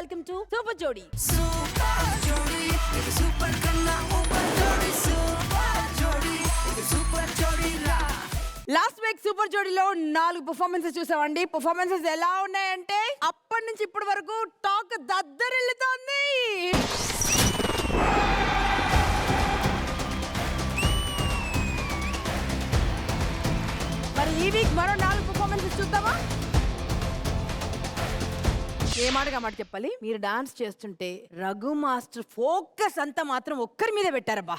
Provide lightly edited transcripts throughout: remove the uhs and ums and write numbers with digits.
Welcome to super జోడీ. Last week super జోడీలో 4 performances చూసామండి. Performances ఎలా ఉన్నాయంటే అప్పటి నుంచి ఇప్పటి వరకు టాక్ దద్దరిల్లుతోంది. మరి ఈ వీక్ మరో 4 పర్ఫార్మెన్సెస్ చూద్దామా? ఏ మాటగా మాట చెప్పాలి, మీరు డాన్స్ చేస్తుంటే రఘు మాస్టర్ ఫోకస్ అంతా మాత్రం ఒక్కరి మీదే పెట్టారబ్బా.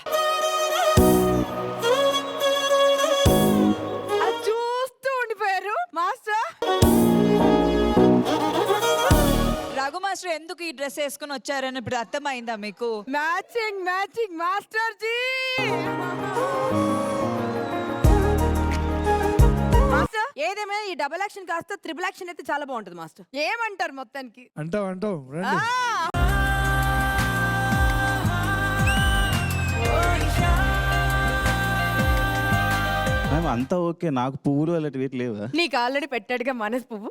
అది చూస్తూ ఉండిపోయారు మాస్టర్. రఘు మాస్టర్ ఎందుకు ఈ డ్రెస్ వేసుకుని వచ్చారని ఇప్పుడు అర్థమైందా మీకు? Matching matching master ji. Master ఏదేమైనా ఈ డబుల్ యాక్షన్ కాస్త ట్రిపుల్ యాక్షన్ అయితే చాలా బాగుంటుంది మాస్టర్. ఏమంటారు మొత్తానికి? అంటాం రండి. అంతా ఓకే, నాకు పువ్వులు అలాంటివి లేవా? నీకు ఆల్రెడీ పెట్టాడుగా మానస్ పువ్వు.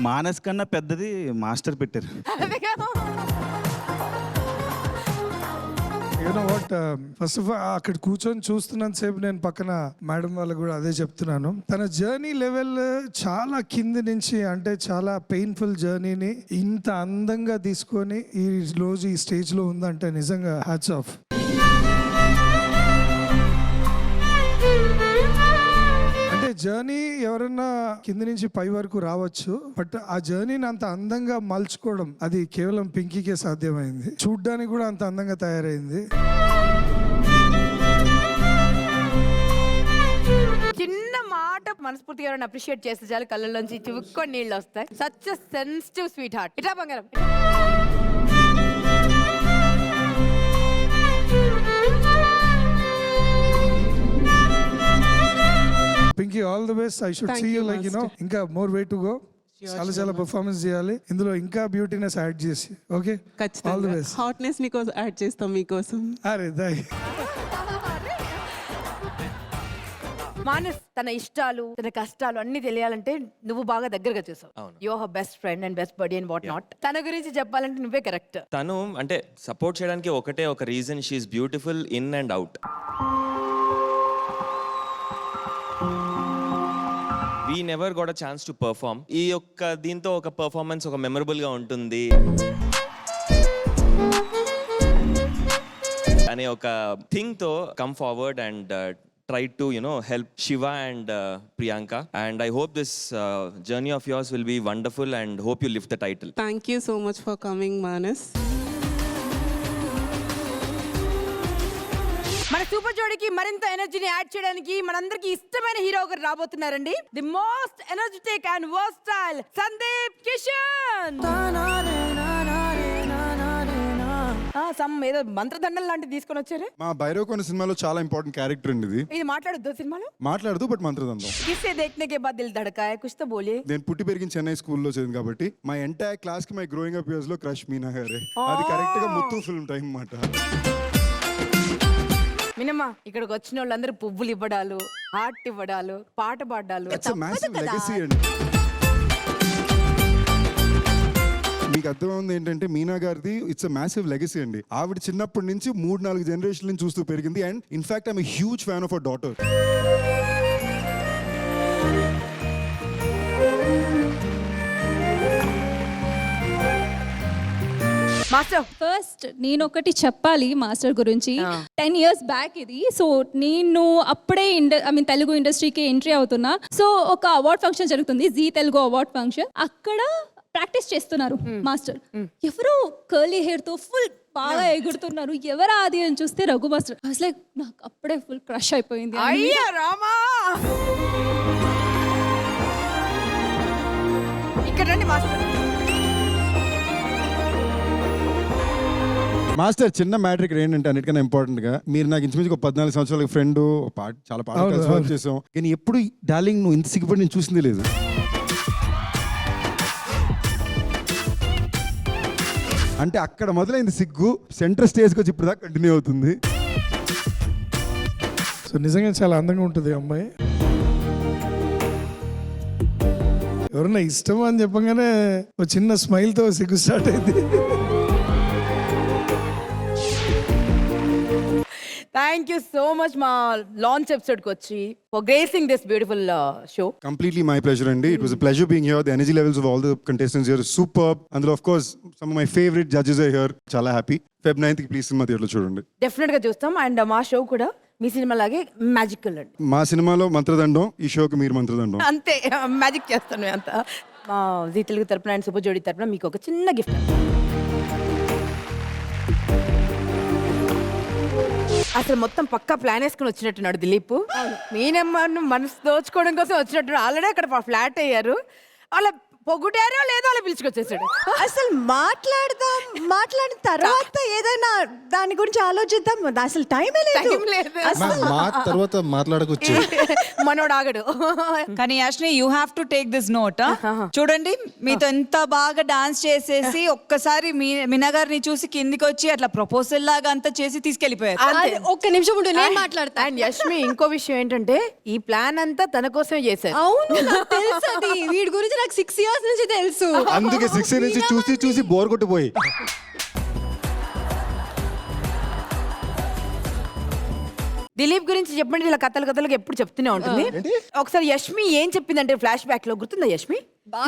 మానస్ కన్నా పెద్దది మాస్టర్ పెట్టారు. ఫస్ట్ ఆఫ్ ఆల్ అక్కడ కూర్చొని చూస్తున్నంత సేపు నేను పక్కన మేడం వాళ్ళు కూడా అదే చెప్తున్నాను. తన జర్నీ లెవెల్ చాలా కింది నుంచి, అంటే చాలా పెయిన్ఫుల్ జర్నీని ఇంత అందంగా తీసుకొని ఈ రోజు ఈ స్టేజ్ లో ఉందంటే నిజంగా హ్యాట్స్ ఆఫ్. అంటే జర్నీ ఎవరన్నా కింది నుంచి పై వరకు రావచ్చు, బట్ ఆ జర్నీని అంత అందంగా మలుచుకోవడం అది కేవలం పింకీకే సాధ్యమైంది. చూడ్డానికి కూడా అంత అందంగా తయారైంది. చిన్న మాట మనస్ఫూర్తిగా ఎవరైనా అప్రిషియేట్ చేస్తే చాలు కళ్ళల్లోంచి చివుక్కొని నీళ్ళు వస్తాయి. Such a sensitive sweetheart. ఇట్లా బంగారం. Pinky all the best. I should see you like ఇంకా మోర్ వే టు గో. చాలా పర్ఫార్మెన్స్ చేయాలి ఇందులో, ఇంకా బ్యూటీనెస్ యాడ్ చేసి. Okay, all the best. Hotness నీకోసం యాడ్ చేస్తాం మీకోసం. అరే దయ్. మానస్ తన ఇష్టాలు తన కష్టాలు అన్ని తెలియాలంటే నువ్వు బాగా దగ్గరగా చూసావు. You are her best friend and best buddy and what not. తన గురించి చెప్పాలంటే నువ్వే కరెక్ట్. తను అంటే సపోర్ట్ చేయడానికి ఒకటే ఒక reason, she is beautiful in and out. We never got a chance to perform. ఈ యొక్క దీంతో ఒక పర్ఫార్మెన్స్ ఒక మెమరబుల్ గా ఉంటుంది అనే ఒక థింగ్ తో come forward and try to help Shiva and Priyanka, and I hope this journey of yours will be wonderful and hope you lift the title. Thank you so much for coming, Manas. మన super జోడీకి మరింత ఎనర్జీని add చేయడానికి మనందరికి ఇష్టమైన hero ఒకరు రాబోతున్నారండి. The most energetic and versatile Sandeep Kishan. ఏదో మంత్రదండలు లాంటివి తీసుకొని వచ్చారు. మా భైరవకోన సినిమాలో చాలా ఇంపార్టెంట్ క్యారెక్టర్ అండి ఇది. ఇది మాట్లాడొద్దు సినిమాలో? మాట్లాడదు, బట్ మంత్రదండం. కిస్సే देखने के बाद दिल धड़का है कुछ तो बोलिए. నేను పుట్టి పెరిగిన చెన్నై స్కూల్లో చదివింది కాబట్టి మై ఎంటైర్ క్లాస్ కి మై గ్రోయింగ్ అప్ ఇయర్స్ లో క్రష్ మీనా గారే. అది కరెక్ట్ గా ముత్తు ఫిల్మ్ టైం మాట. మినమ్మా ఇక్కడికి వచ్చిన వాళ్ళందరూ పువ్వులు ఇవ్వడాలు, హార్ట్ ఇవ్వడాలు, పాట పాడాలు. ఇట్స్ ఎ మ్యాసివ్ లెగసీ అండి. మీకు అర్థమైంది ఏంటంటే మీనా గారిది ఇట్స్ ఎ మ్యాసివ్ లెగసీ అండి. ఆవిడ చిన్నప్పటి నుంచి 3-4 జనరేషన్ నుంచి చూస్తూ పెరిగింది. And in fact I'm a huge fan of our daughter. Master first నేను ఒకటి చెప్పాలి మాస్టర్ గురించి. 10 years బ్యాక్ ఇది. సో నేను అప్పుడే తెలుగు ఇండస్ట్రీకి ఎంట్రీ అవుతున్నా. సో ఒక అవార్డ్ ఫంక్షన్ జరుగుతుంది, జీ తెలుగు అవార్డ్ ఫంక్షన్. అక్కడ ప్రాక్టీస్ చేస్తున్నారు మాస్టర్. ఎవరో కర్లీ హెయిర్ తో ఫుల్ బాగా ఎగురుతున్నారు. ఎవరా అది అని చూస్తే రఘు మాస్టర్. లైక్ నాకు అప్పుడే ఫుల్ క్రష్ అయిపోయింది. అయ్యా రామా, ఇక్కడ రండి మాస్టర్. మాస్టర్ చిన్న మ్యాటర్ ఇక్కడ ఏంటంటే అన్నిటికన్నా ఇంపార్టెంట్ గా మీరు నాకు ఇంచుమించు 14 సంవత్సరాల ఫ్రెండ్, చాలా పాటలు కలిసి వర్క్ చేసాం. కానీ ఎప్పుడు డార్లింగ్ నువ్వు ఇంత సిగ్గుపడి నేను చూసింది లేదు. అంటే అక్కడ మొదలైంది సిగ్గు, సెంటర్ స్టేజ్కి వచ్చి ఇప్పుడు దాకా కంటిన్యూ అవుతుంది. సో నిజంగా చాలా అందంగా ఉంటుంది అమ్మాయి. ఎవరన్నా ఇష్టం అని చెప్పగానే ఒక చిన్న స్మైల్తో సిగ్గు స్టార్ట్ అయింది. థ్యాంక్ యూ సో మచ్ మా లాంచ్ ఎపిసోడ్కి వచ్చి for gracing this beautiful show. Completely my pleasure అండి. It was a pleasure being here. The energy levels of all the contestants here is superb. అందులో of course some of my favorite judges are here. చాలా happy. Feb 9th కి please cinema థియేటర్లో చూడండి. డెఫినెట్గా చూస్తాం. And మా show కూడా మీ cinema లాగే మ్యాజికల్ అండి. మా సినిమాలో మంత్రదండం, ఈ షోకి మీరు మంత్రదండం. అంతే మ్యాజిక్ చేస్తాను అంతా. మా జీ తెలుగు తరపున అండ్ సూపర్ జోడీ తరపున మీకు ఒక చిన్న గిఫ్ట్. అసలు మొత్తం పక్కా ప్లాన్ వేసుకుని వచ్చినట్టున్నాడు దిలీప్. మీనమ్మను మనసు దోచుకోవడం కోసం వచ్చినట్టు ఆల్రెడీ అక్కడ ఫ్లాట్ అయ్యారు. అలా పొగుడారో లేదో అలా పిలుచుకొచ్చేసాడు. అసలు మాట్లాడిన తర్వాత ఏదైనా దాని గురించి ఆలోచిద్దాం. అసలు టైమే లేదు. టైం లేదు. మా తర్వాత మాట్లాడకొచ్చు. మనోడు ఆగడు. కానీ యాష్ని you have to take this note. చూడండి మీతో ఎంత బాగా డాన్స్ చేసేసి ఒక్కసారి మీనా గారిని చూసి కిందికి వచ్చి అట్లా ప్రపోజల్ లాగా అంతా చేసి తీసుకెళ్లిపోయారు. అంతే. ఒక్క నిమిషం ఉండు, నేను మాట్లాడతా. అండ్ యష్మి ఇంకో విషయం ఏంటంటే ఈ ప్లాన్ అంతా తన కోసమే చేశారు. అవును, నాకు తెలుసు అది. వీడి గురించి నాకు 6 years నుంచి తెలుసు. అందుకే 6 నుంచి చూసి బోర్ కొట్టిపోయి. దిలీప్ గురించి చెప్పండి. ఇలా కథలుగా ఎప్పుడు చెప్తూనే ఉంటుంది. ఒకసారి యష్మి ఏం చెప్పిందంటే ఫ్లాష్ బ్యాక్ లో గుర్తుందా యష్మి?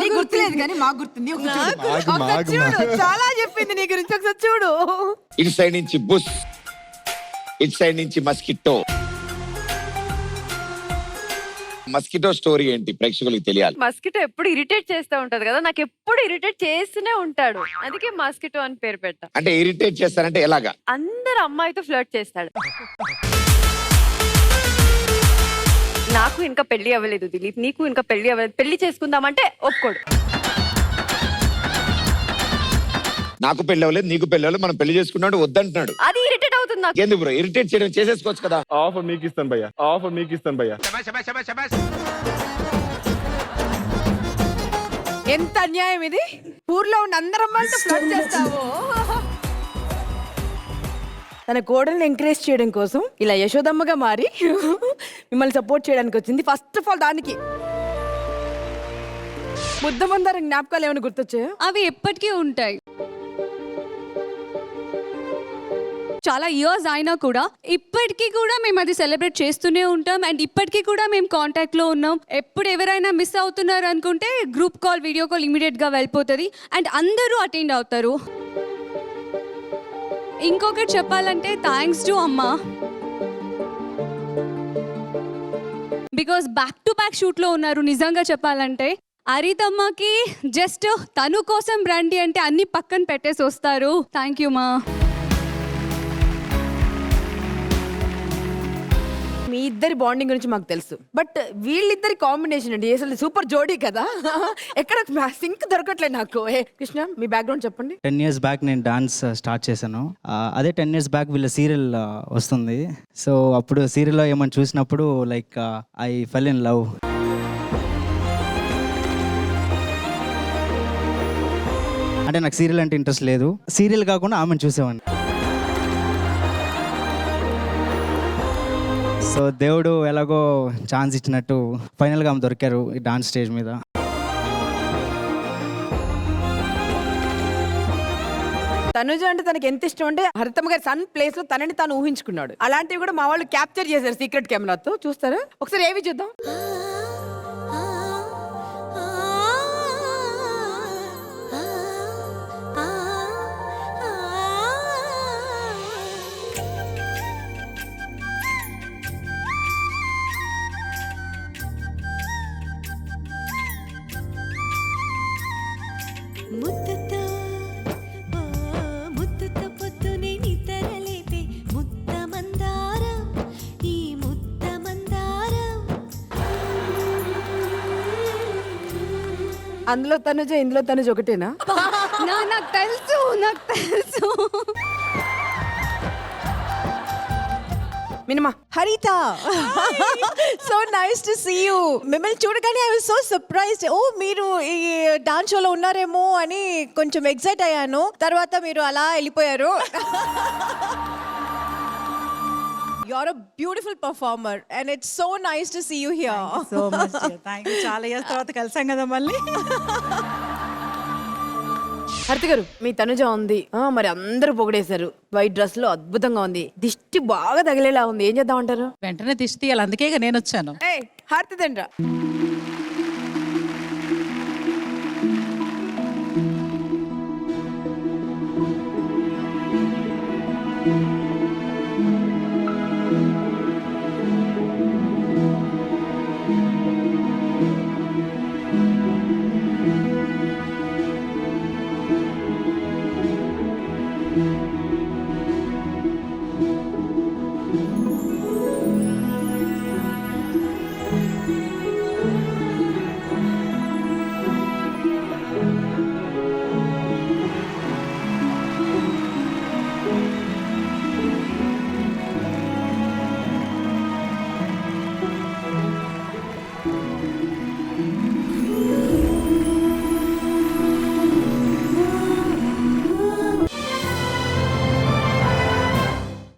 నీకు గుర్తులేదు కానీ మాకు గుర్తుంది. ఒకసారి చూడు. చాలా చెప్పింది నీ గురించి, ఒకసారి చూడు. ఇటు సైడ్ నుంచి బుస్, ఇటు సైడ్ నుంచి మస్కిటో. మస్కిటో స్టోరీ ఏంటి ప్రేక్షకులకు తెలియాలి. మస్కిటో ఎప్పుడు ఇరిటేట్ చేస్తూ ఉంటది కదా, నాకు ఎప్పుడు ఇరిటేట్ చేస్తూనే ఉంటాడు, అందుకే మస్కిటో అని పేరు పెట్టా. అంటే ఇరిటేట్ చేస్తారంటే ఎలాగా? అందరు అమ్మాయితో ఫ్లర్ట్ చేస్తాడు. నాకు ఇంకా పెళ్లి అవ్వలేదు దిలీప్, నీకు ఇంకా పెళ్లి అవ్వలేదు, పెళ్లి చేసుకుందామంటే ఒప్పుకోడు. నాకు పెళ్లి అవ్వలేదు, నీకు పెళ్లి అవ్వలేదు, మనం పెళ్లి చేసుకున్నాడు వద్దంటున్నాడు. అది ఇరిటేట్ అవుతుంది నాకు. ఎందుకు బ్రో ఇరిటేట్ చేయడం? చేసేసుకోవచ్చు కదా. ఆఫర్ మీకు ఇస్తాను భయ్యా, ఆఫర్ మీకు ఇస్తాను భయ్యా. ఎంత అన్యాయం ఇది. ఊర్లో ఉన్న అందరు అమ్మాయిలతో ఫ్లర్ట్ చేస్తావు. తన కోడల్ని ఎంకరేజ్ చేయడం కోసం ఇలా యశోదమ్మగా మారి మిమ్మల్ని సపోర్ట్ చేయడానికి వచ్చింది. ఫస్ట్ ఆఫ్ ఆల్ దానికి ముద్దమందారం జ్ఞాపకాలు ఏమైనా గుర్తొచ్చాయా? అవి ఎప్పటికీ ఉంటాయి. చాలా ఇయర్స్ అయినా కూడా ఇప్పటికీ కూడా మేము అది సెలబ్రేట్ చేస్తూనే ఉంటాం. అండ్ ఇప్పటికీ కూడా మేము కాంటాక్ట్లో ఉన్నాం. ఎప్పుడు ఎవరైనా మిస్ అవుతున్నారు అనుకుంటే గ్రూప్ కాల్, వీడియో కాల్ ఇమీడియట్గా వెళ్ళిపోతుంది అండ్ అందరూ అటెండ్ అవుతారు. ఇంకొకటి చెప్పాలంటే థ్యాంక్స్ టు అమ్మ, బికాస్ బ్యాక్ టు బ్యాక్ షూట్లో ఉన్నారు. నిజంగా చెప్పాలంటే అరితమ్మకి జస్ట్ తను కోసం రండి అంటే అన్ని పక్కన పెట్టేసి వస్తారు. థ్యాంక్ యూ మా. మీ ఇద్దరి బాండింగ్ గురించి మాకు తెలుసు, బట్ వీళ్ళిద్దరి కాంబినేషన్ అండి అసలు సూపర్ జోడీ కదా. ఎక్కడ సింక్ దొరకట్లేదు నాకు. కృష్ణ మీ బ్యాక్గ్రౌండ్ చెప్పండి. 10 years బ్యాక్ నేను డాన్స్ స్టార్ట్ చేశాను. అదే 10 years బ్యాక్ వీళ్ళ సీరియల్ వస్తుంది. సో అప్పుడు సీరియల్లో ఏమని చూసినప్పుడు like I fell in love. అంటే నాకు సీరియల్ అంటే ఇంట్రెస్ట్ లేదు, సీరియల్ కాకుండా ఆమెను చూసేవాడిని. సో దేవుడు ఎలాగో ఛాన్స్ ఇచ్చినట్టు ఫైనల్గా ఆమె దొరికారు ఈ డాన్స్ స్టేజ్ మీద. తనుజ అంటే తనకి ఎంత ఇష్టం అంటే హరితమ్మ గారి సన్ ప్లేస్ లో తనని తాను ఊహించుకున్నాడు. అలాంటివి కూడా మా వాళ్ళు క్యాప్చర్ చేశారు సీక్రెట్ కెమెరాతో. చూస్తారా ఒకసారి ఏవి చూద్దాం. అందులో తనుజ ఇందులో తనుజ ఒకటేనా? నాకు తెలుసు, నాకు తెలుసు. మినిమా Haritha, so nice to see you. మిమ్మల్ని చూడగానే ఐ వాజ్ సో సర్ప్రైజ్డ్. ఓ మీరు ఈ డాన్స్ షోలో ఉన్నారేమో అని కొంచెం ఎక్సైట్ అయ్యాను. తర్వాత మీరు అలా వెళ్ళిపోయారు. You're a beautiful performer and it's so nice to see you here. So much thank you. చాలా ఇయర్స్ తర్వాత కలిసాం కదా మళ్ళీ. హరిత గారు మీ తనుజ ఉంది మరి అందరూ పొగిడేశారు. వైట్ డ్రెస్ లో అద్భుతంగా ఉంది. దిష్టి బాగా తగిలేలా ఉంది. ఏం చేద్దాం అంటారు? వెంటనే దిష్టి తీయాలి, అందుకే నేను వచ్చాను. హారతి తండ్రా